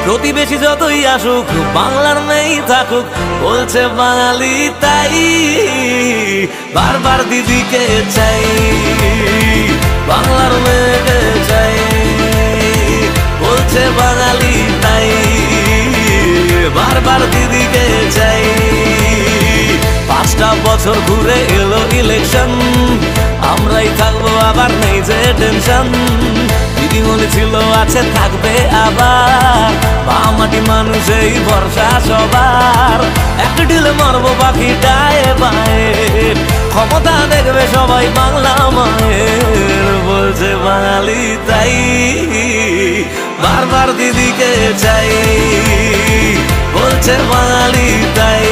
প্রতিবেশী যতই আসুক বাংলার মেয়েই থাকুক, বলছে বাঙালি তাই বারবার দিদিকে চাই, বাংলার মেয়েকে চাই, বলছে বাঙালি তাই বারবার দিদিকে চাই। 5টা বছর ঘুরে এলো ইলেকশন, আমরাই থাকবো আবার নেই যে টেনশন। দিদি বলেছিল আছে থাকবে আবার, বামাটি মানুষেই ভরসা সবার। এক ঢিলে মারবো পাখিটায় বায়ে, ক্ষমতা দেখবে সবাই বাংলা মায়ের, বলছে বাঙালি তাই বারবার দিদিকে চাই, বলছে বাঙালি তাই।